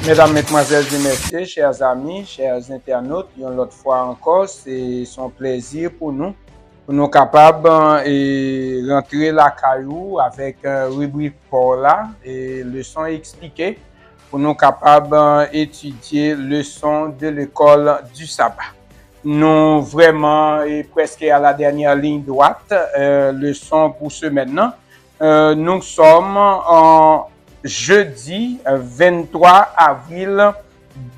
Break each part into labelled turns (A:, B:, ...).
A: Mesdames, Mesdemoiselles et Messieurs, chers amis, chers internautes, une autre fois encore, c'est son plaisir pour nous capables de rentrer la caillou avec rubrique pour là et leçon expliquée pour nous capables d'étudier leçon de l'école du sabbat. Nous vraiment presque à la dernière ligne droite, leçon pour ce maintenant. Nous sommes en jeudi 23 avril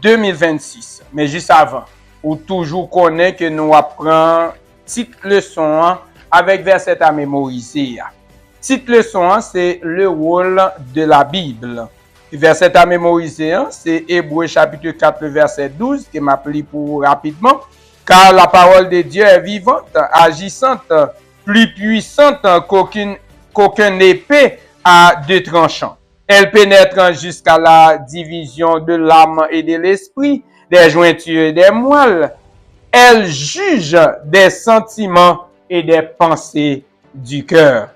A: 2026. Mais juste avant, ou toujours connaît que nous apprenons petite leçon avec verset à mémoriser. Petite leçon, c'est le rôle de la Bible. Verset à mémoriser, c'est Hébreux chapitre 4, verset 12, que m'appelle pour rapidement. Car la parole de Dieu est vivante, agissante, plus puissante qu'aucune épée à deux tranchants. Elle pénètre jusqu'à la division de l'âme et de l'esprit, des jointures et des moelles. Elle juge des sentiments et des pensées du cœur.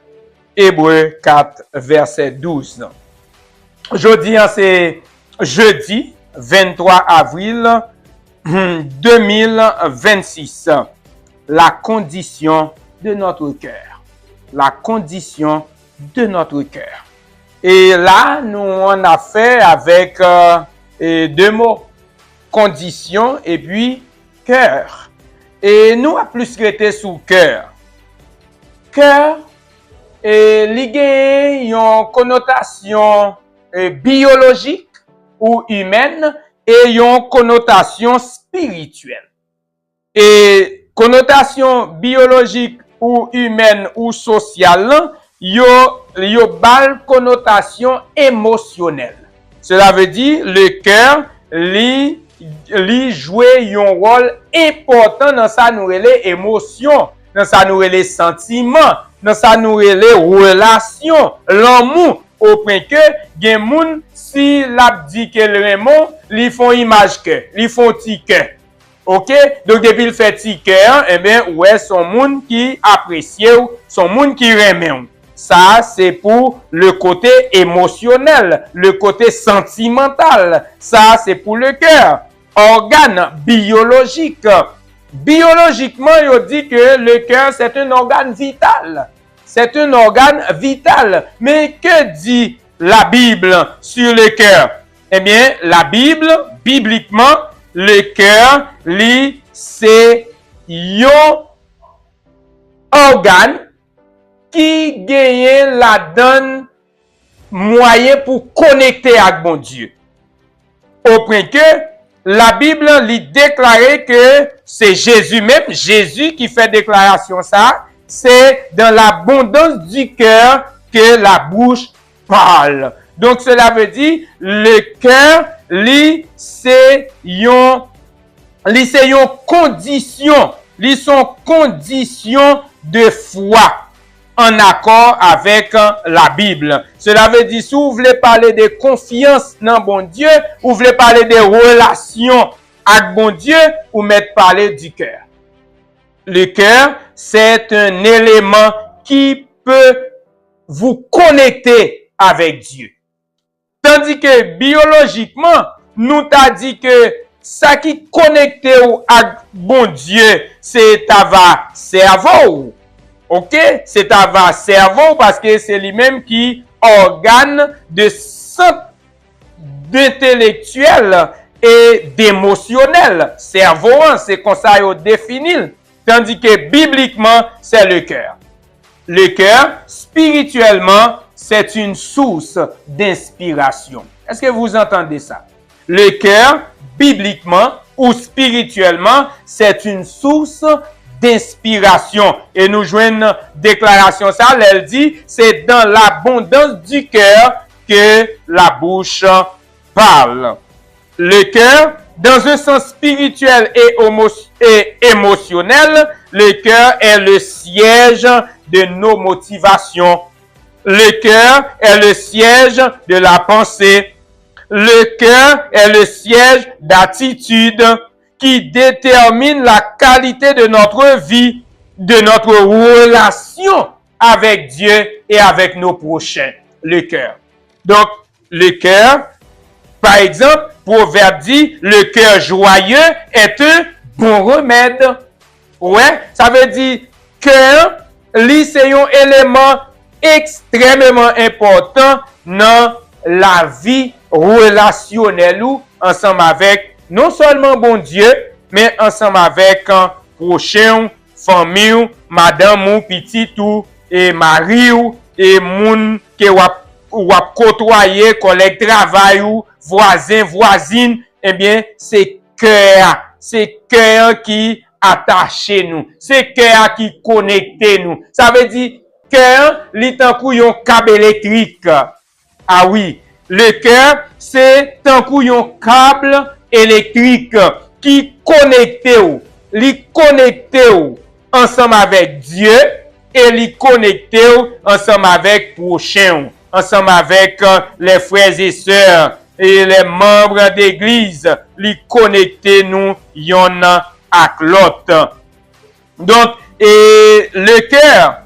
A: Hébreux 4, verset 12. Aujourd'hui, c'est jeudi 23 avril 2026. La condition de notre cœur. La condition de notre cœur. Et là, nous on a fait avec deux mots, condition et puis cœur. Et nous a plus traité sous cœur. Cœur est lié à une connotation biologique ou humaine et une connotation spirituelle. Et connotation biologique ou humaine ou sociale, yo bal connotation émotionnelle. Cela veut dire le cœur li jouer un rôle important dans sa nouvelle émotion, dans sa nouvelle sentiment, dans sa nouvelle relation, l'amour au point que gen moun si l'a dit que le Raymond li font image que, li font ti cœur. OK? Donc depuis le fait ti cœur, eh bien ouais son moun qui apprécie ou son moun qui remet. Ça, c'est pour le côté émotionnel, le côté sentimental. Ça, c'est pour le cœur. Organe biologique. Biologiquement, il dit que le cœur, c'est un organe vital. C'est un organe vital. Mais que dit la Bible sur le cœur? Eh bien, la Bible, bibliquement, le cœur, c'est un organe qui gagne la donne moyen pour connecter avec bon Dieu. Au point que la Bible lui déclarait que c'est Jésus même, Jésus qui fait déclaration ça, c'est dans l'abondance du cœur que la bouche parle. Donc cela veut dire le cœur c'est une condition, son condition de foi. En accord avec la Bible. Cela veut dire, si vous voulez parler de confiance dans bon Dieu, vous voulez parler de relations avec bon Dieu, vous mettez parler du cœur. Le cœur, c'est un élément qui peut vous connecter avec Dieu. Tandis que biologiquement, nous t'a dit que ça qui connecte avec bon Dieu, c'est ta cerveau. OK? C'est ta cerveau parce que c'est lui-même qui organe de centre d'intellectuel et d'émotionnel. Cerveau, c'est comme ça qu'on définit. Tandis que bibliquement, c'est le cœur. Le cœur, spirituellement, c'est une source d'inspiration. Est-ce que vous entendez ça? Le cœur, bibliquement ou spirituellement, c'est une source d'inspiration. Et nous jouons une déclaration, ça, elle dit, c'est dans l'abondance du cœur que la bouche parle. Le cœur, dans un sens spirituel et émotionnel, le cœur est le siège de nos motivations. Le cœur est le siège de la pensée. Le cœur est le siège d'attitude qui détermine la qualité de notre vie, de notre relation avec Dieu et avec nos prochains. Le cœur. Donc, le cœur Par exemple, Proverbe dit, le cœur joyeux est un bon remède. Ouais, ça veut dire cœur, c'est un élément extrêmement important dans la vie relationnelle ou ensemble avec non seulement bon Dieu, mais ensemble avec prochain, famille, madame ou petit ou et mari ou et moun que wap côtoyer, collègue travail ou voisin, voisine, eh bien, c'est cœur qui attache nous, c'est cœur qui connecte nous. Ça veut dire cœur, li tan kou yon câble électrique. Ah oui, le cœur, c'est tant un câble électrique qui connecte ou, li connecte ou ensemble avec Dieu et li connecte ou ensemble avec prochain, ensemble avec les frères et sœurs et les membres d'église, li connecte nous yon ak l'autre. Donc, et le cœur,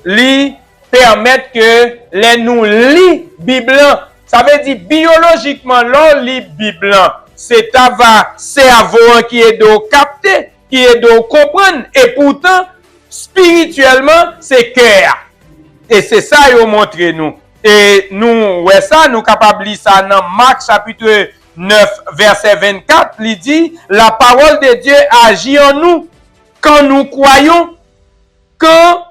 A: li permettre que les nous lit Bible. Ça veut dire biologiquement, l'on lit Bible. C'est ta cerveau qui est de capter, qui est de comprendre. Et pourtant, spirituellement, c'est cœur. Et c'est ça qu'il montre nous. Et nous, ouais, ça, nous capables de lire ça dans Marc chapitre 9, verset 24. Il dit, la parole de Dieu agit en nous quand nous croyons, quand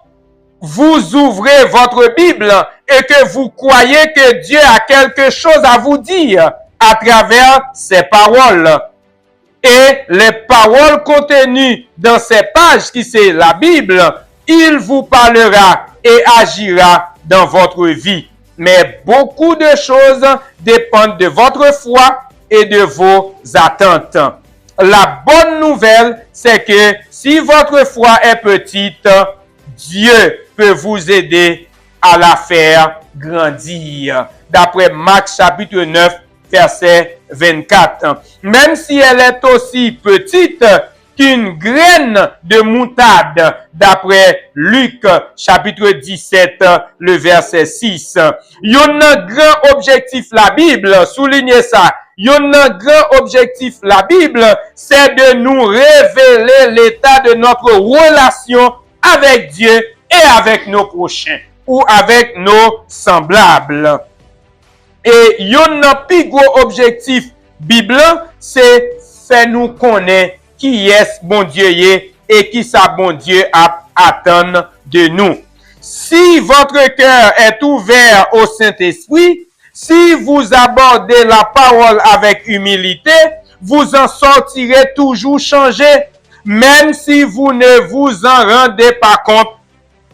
A: vous ouvrez votre Bible et que vous croyez que Dieu a quelque chose à vous dire à travers ces paroles. Et les paroles contenues dans ces pages, qui c'est la Bible, il vous parlera et agira dans votre vie. Mais beaucoup de choses dépendent de votre foi et de vos attentes. La bonne nouvelle, c'est que si votre foi est petite, Dieu peut vous aider à la faire grandir. D'après Marc chapitre 9, verset 24. Même si elle est aussi petite qu'une graine de moutarde, d'après Luc chapitre 17, le verset 6. Il y a un grand objectif, la Bible, soulignez ça. Il y a un grand objectif, la Bible, c'est de nous révéler l'état de notre relation avec Dieu et avec nos prochains ou avec nos semblables. Et il y a un plus gros objectif Bible, c'est faire nous connaître qui est bon Dieu et qui ça bon Dieu attend de nous. Si votre cœur est ouvert au Saint-Esprit, si vous abordez la parole avec humilité, vous en sortirez toujours changé, même si vous ne vous en rendez pas compte,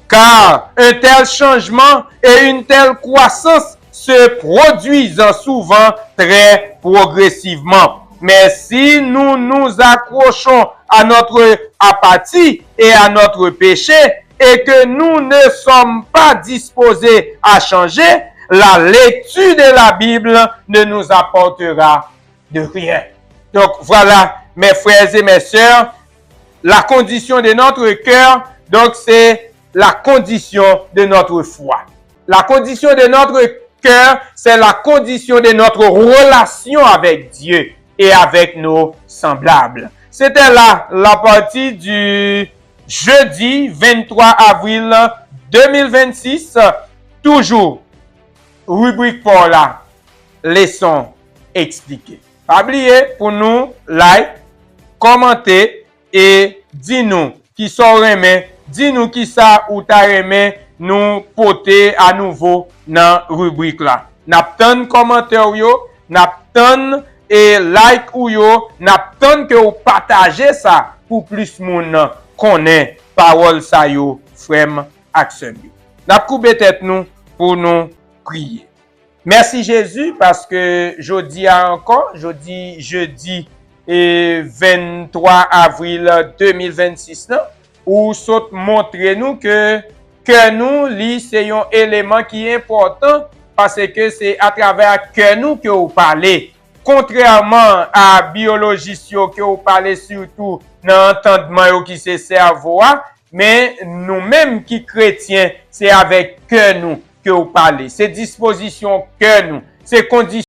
A: car un tel changement et une telle croissance se produisent souvent très progressivement. Mais si nous nous accrochons à notre apathie et à notre péché et que nous ne sommes pas disposés à changer, la lecture de la Bible ne nous apportera de rien. Donc voilà, mes frères et mes sœurs, la condition de notre cœur, donc c'est la condition de notre foi. La condition de notre cœur, c'est la condition de notre relation avec Dieu et avec nos semblables. C'était là la partie du jeudi 23 avril 2026. Toujours, rubrique pour la leçon expliquée. Pas oublier pour nous, like, commenter et dis-nous qui sont aimés, dis-nous qui ça ou t'as aimé nous porter à nouveau dans rubrique là. N'attend commentaire yo, n'attend et like ou yo, n'attend que vous partagez ça pour plus moun connaît parole ça yo frère action yo. N'a coupé tête nous pour nous prier. Merci Jésus parce que jeudi encore, jeudi et 23 avril 2026 là, ou saute montrer nous que nous li c'est un élément qui est important parce que c'est à travers que nous que vous parlez. Contrairement à biologie que vous parlez surtout dans l'entendement qui c'est cerveau, mais nous-mêmes qui chrétiens, c'est avec que nous que vous parlez. C'est disposition que nous, c'est conditions